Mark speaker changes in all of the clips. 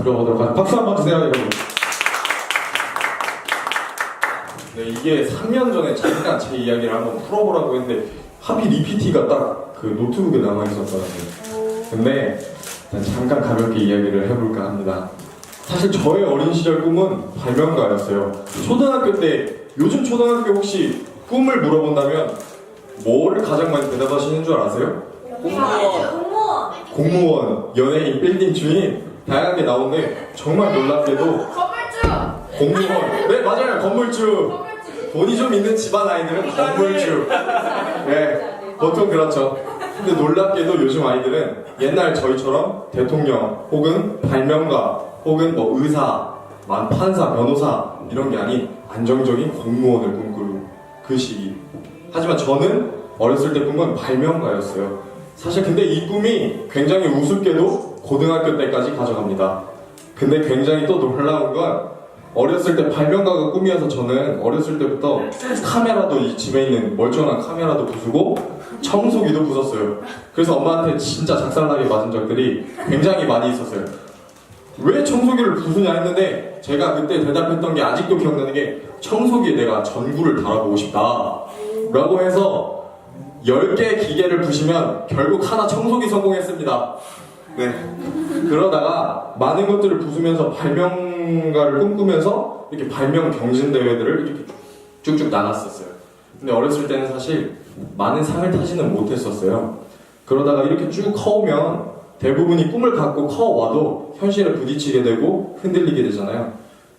Speaker 1: 들어보도록 하죠. 박수 한번 주세요, 여러분. 네, 이게 3년 전에 잠깐 제 이야기를 한번 풀어보라고 했는데 하필 이 PT가 딱 그 노트북에 남아있었거든요. 근데 잠깐 가볍게 이야기를 해볼까 합니다. 사실 저의 어린 시절 꿈은 발명가였어요. 초등학교 때, 요즘 초등학교 혹시 꿈을 물어본다면 뭐를 가장 많이 대답하시는 줄 아세요? 공무원, 연예인, 빌딩 주인 다양하게 나오는데 정말 놀랍게도
Speaker 2: 건물주!
Speaker 1: 공무원, 네 맞아요, 건물주. 돈이 좀 있는 집안 아이들은 건물주. 네, 보통 그렇죠. 근데 놀랍게도 요즘 아이들은 옛날 저희처럼 대통령 혹은 발명가 혹은 뭐 의사, 판사, 변호사 이런 게 아닌 안정적인 공무원을 꿈꾸는 그 시기. 하지만 저는 어렸을 때 꿈은 발명가였어요. 사실 근데 이 꿈이 굉장히 우습게도 고등학교 때까지 가져갑니다. 근데 굉장히 또 놀라운 건 어렸을 때 발명가가 꿈이어서 저는 어렸을 때부터 카메라도 이 집에 있는 멀쩡한 카메라도 부수고 청소기도 부쉈어요. 그래서 엄마한테 진짜 작살나게 맞은 적들이 굉장히 많이 있었어요. 왜 청소기를 부수냐 했는데 제가 그때 대답했던 게 아직도 기억나는 게 청소기에 내가 전구를 달아보고 싶다 라고 해서 10개 기계를 부시면 결국 하나 청소기 성공했습니다. 네. 그러다가 많은 것들을 부수면서 발명가를 꿈꾸면서 이렇게 발명 경진대회들을 이렇게 쭉쭉 나갔었어요. 근데 어렸을 때는 사실 많은 상을 타지는 못했었어요. 그러다가 이렇게 쭉 커오면 대부분이 꿈을 갖고 커와도 현실에 부딪히게 되고 흔들리게 되잖아요.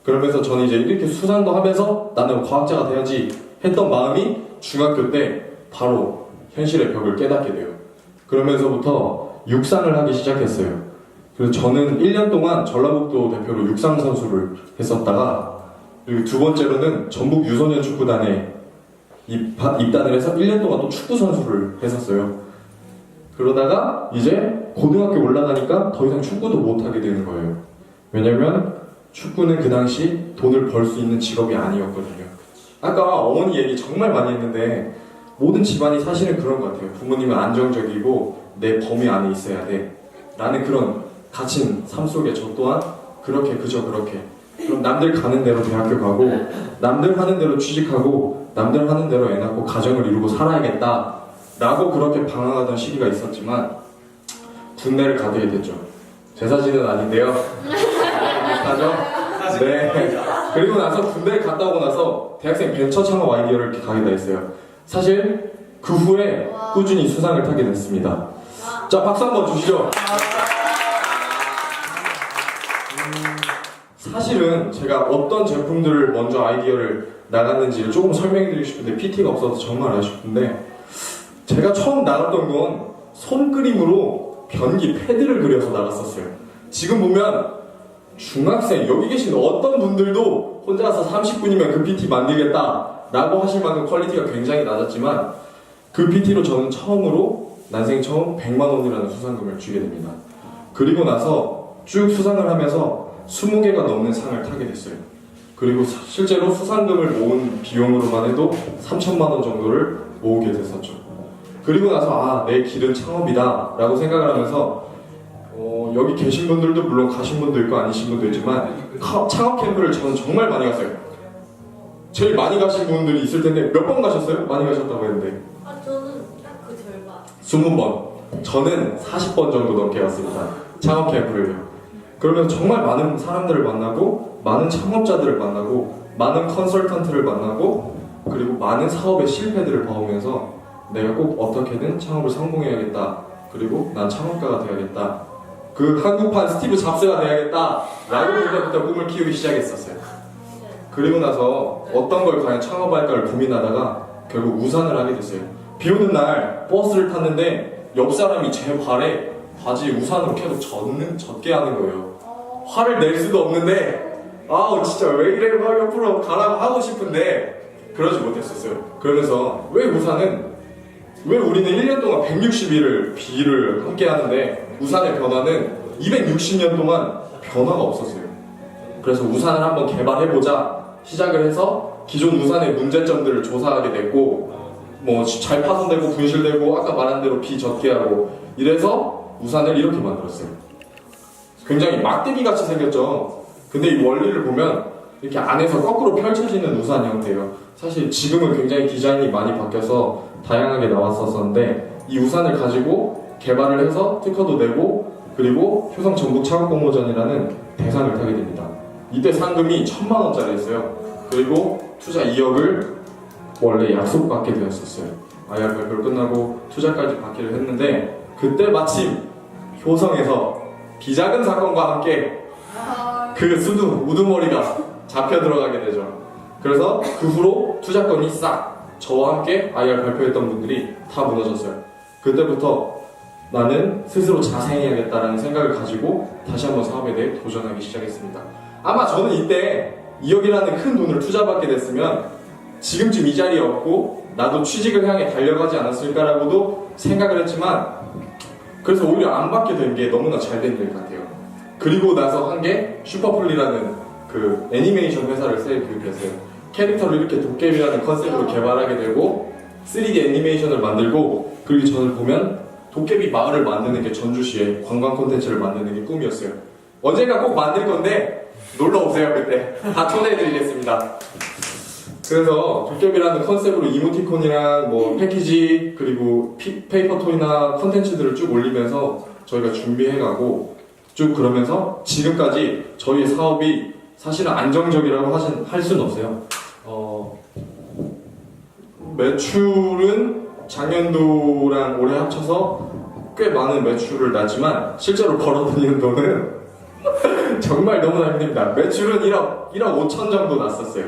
Speaker 1: 그러면서 저는 이제 이렇게 수상도 하면서 나는 과학자가 돼야지 했던 마음이 중학교 때 바로 현실의 벽을 깨닫게 돼요. 그러면서부터 육상을 하기 시작했어요. 그래서 저는 1년 동안 전라북도 대표로 육상 선수를 했었다가 그리고 두 번째로는 전북 유소년 축구단에 입단을 해서 1년 동안 또 축구 선수를 했었어요. 그러다가 이제 고등학교 올라가니까 더 이상 축구도 못하게 되는 거예요. 왜냐면 축구는 그 당시 돈을 벌 수 있는 직업이 아니었거든요. 아까 어머니 얘기 정말 많이 했는데 모든 집안이 사실은 그런 것 같아요. 부모님은 안정적이고 내 범위 안에 있어야 돼 라는 그런 갇힌 삶 속에 저 또한 그렇게 그저 그렇게 그럼 남들 가는 대로 대학교 가고 남들 하는 대로 취직하고 남들 하는 대로 애 낳고 가정을 이루고 살아야겠다 라고 그렇게 방황하던 시기가 있었지만 군대를 가게 됐죠. 제 사진은 아닌데요. 비슷하죠? 네. 그리고 나서 군대를 갔다 오고 나서 대학생 벤처 창업 아이디어를 가게 됐어요. 사실 그 후에 꾸준히 수상을 타게 됐습니다. 자, 박수 한번 주시죠. 사실은 제가 어떤 제품들을 먼저 아이디어를 나갔는지를 조금 설명해드리고 싶은데 PT가 없어서 정말 아쉽은데 제가 처음 나갔던 건 손그림으로 변기 패드를 그려서 나갔었어요. 지금 보면 중학생 여기 계신 어떤 분들도 혼자서 30분이면 그 PT 만들겠다 라고 하실 만큼 퀄리티가 굉장히 낮았지만 그 PT로 저는 처음으로 난생 처음 100만 원이라는 수상금을 주게 됩니다. 그리고 나서 쭉 수상을 하면서 20개가 넘는 상을 타게 됐어요. 그리고 실제로 수상금을 모은 비용으로만 해도 3천만 원 정도를 모으게 됐었죠. 그리고 나서 내 길은 창업이다 라고 생각을 하면서 여기 계신 분들도 물론 가신 분도 있고 아니신 분도 있지만 창업 캠프를 저는 정말 많이 갔어요. 제일 많이 가신 분들이 있을 텐데 몇 번 가셨어요? 많이 가셨다고 했는데
Speaker 2: 저는 딱 그 절반
Speaker 1: 20번 저는 40번 정도 넘게 갔습니다. 창업 캠프를요. 그러면 정말 많은 사람들을 만나고 많은 창업자들을 만나고 많은 컨설턴트를 만나고 그리고 많은 사업의 실패들을 봐오면서 내가 꼭 어떻게든 창업을 성공해야겠다. 그리고 난 창업가가 돼야겠다. 그 한국판 스티브 잡스가 돼야겠다 라고 그때부터 꿈을 키우기 시작했었어요. 그리고 나서 어떤 걸 과연 창업할까를 고민하다가 결국 우산을 하게 됐어요. 비 오는 날 버스를 탔는데 옆 사람이 제 발에 바지에 우산으로 계속 젖게 하는 거예요. 화를 낼 수도 없는데 아우 진짜 왜 이래 막 옆으로 가라고 하고 싶은데 그러지 못했었어요. 그러면서 왜 우리는 1년 동안 160일을 비를 함께 하는데 우산의 변화는 260년 동안 변화가 없었어요. 그래서 우산을 한번 개발해보자 시작을 해서 기존 우산의 문제점들을 조사하게 됐고 뭐 잘 파손되고 분실되고 아까 말한 대로 비 젖게 하고 이래서 우산을 이렇게 만들었어요. 굉장히 막대기 같이 생겼죠. 근데 이 원리를 보면 이렇게 안에서 거꾸로 펼쳐지는 우산 형태예요. 사실 지금은 굉장히 디자인이 많이 바뀌어서 다양하게 나왔었는데 이 우산을 가지고 개발을 해서 특허도 내고 그리고 효성 전북 창업 공모전이라는 대상을 타게 됩니다. 이때 상금이 1,000만 원짜리였어요. 그리고 투자 2억을 원래 약속받게 되었었어요. IR 발표를 끝나고 투자까지 받기를 했는데 그때 마침 효성에서 비자금 사건과 함께 그 우두머리가 잡혀 들어가게 되죠. 그래서 그 후로 투자권이 싹 저와 함께 IR 발표했던 분들이 다 무너졌어요. 그때부터 나는 스스로 자생해야겠다라는 생각을 가지고 다시 한번 사업에 대해 도전하기 시작했습니다. 아마 저는 이때 2억이라는 큰 돈을 투자받게 됐으면 지금쯤 이 자리에 없고 나도 취직을 향해 달려가지 않았을까라고도 생각을 했지만 그래서 오히려 안 받게 된 게 너무나 잘 된 일 같아요. 그리고 나서 한 게 슈퍼풀리라는 그 애니메이션 회사를 세입했어요. 캐릭터를 이렇게 도깨비라는 컨셉으로 개발하게 되고 3D 애니메이션을 만들고 그리고 저를 보면 도깨비 마을을 만드는 게 전주시에 관광 콘텐츠를 만드는 게 꿈이었어요. 언젠가 꼭 만들 건데 놀러 오세요. 그때 다 초대해드리겠습니다. 그래서 도깨비라는 컨셉으로 이모티콘이랑 뭐 패키지 그리고 페이퍼톤이나 컨텐츠들을 쭉 올리면서 저희가 준비해가고 쭉 그러면서 지금까지 저희의 사업이 사실은 안정적이라고 할 수는 없어요. 매출은 작년도랑 올해 합쳐서 꽤 많은 매출을 났지만 실제로 벌어들이는 돈은 정말 너무나 힘듭니다. 매출은 1억 5천 정도 났었어요.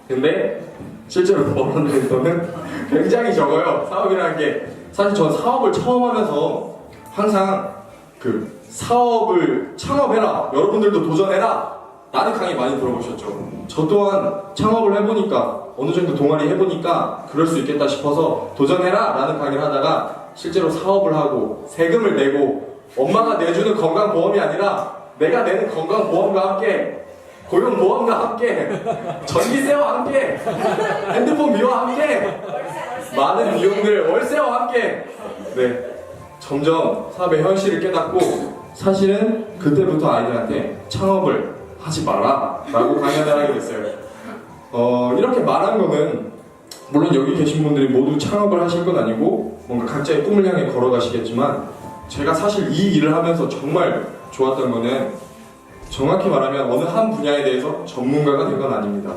Speaker 1: 근데 실제로 벌어들이는 돈은 굉장히 적어요. 사업이라는 게 사실 전 사업을 처음 하면서 항상 그 사업을 창업해라, 여러분들도 도전해라 라는 강의 많이 들어보셨죠. 저 또한 창업을 해보니까 어느 정도 동아리 해보니까 그럴 수 있겠다 싶어서 도전해라 라는 강의를 하다가 실제로 사업을 하고 세금을 내고 엄마가 내주는 건강보험이 아니라 내가 내는 건강보험과 함께 고용보험과 함께 전기세와 함께 핸드폰 비와 함께 많은 비용들 월세와 함께 점점 사업의 현실을 깨닫고 사실은 그때부터 아이들한테 창업을 하지 마라 라고 강연을 하게 됐어요. 이렇게 말한 거는 물론 여기 계신 분들이 모두 창업을 하실 건 아니고 뭔가 각자의 꿈을 향해 걸어가시겠지만 제가 사실 이 일을 하면서 정말 좋았던 거는 정확히 말하면 어느 한 분야에 대해서 전문가가 된 건 아닙니다.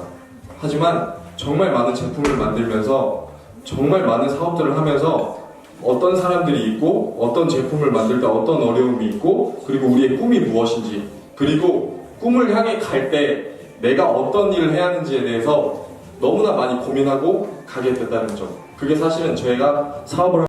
Speaker 1: 하지만 정말 많은 제품을 만들면서 정말 많은 사업들을 하면서 어떤 사람들이 있고 어떤 제품을 만들 때 어떤 어려움이 있고 그리고 우리의 꿈이 무엇인지 그리고 꿈을 향해 갈 때 내가 어떤 일을 해야 하는지에 대해서 너무나 많이 고민하고 가게 됐다는 점. 그게 사실은 저희가 사업을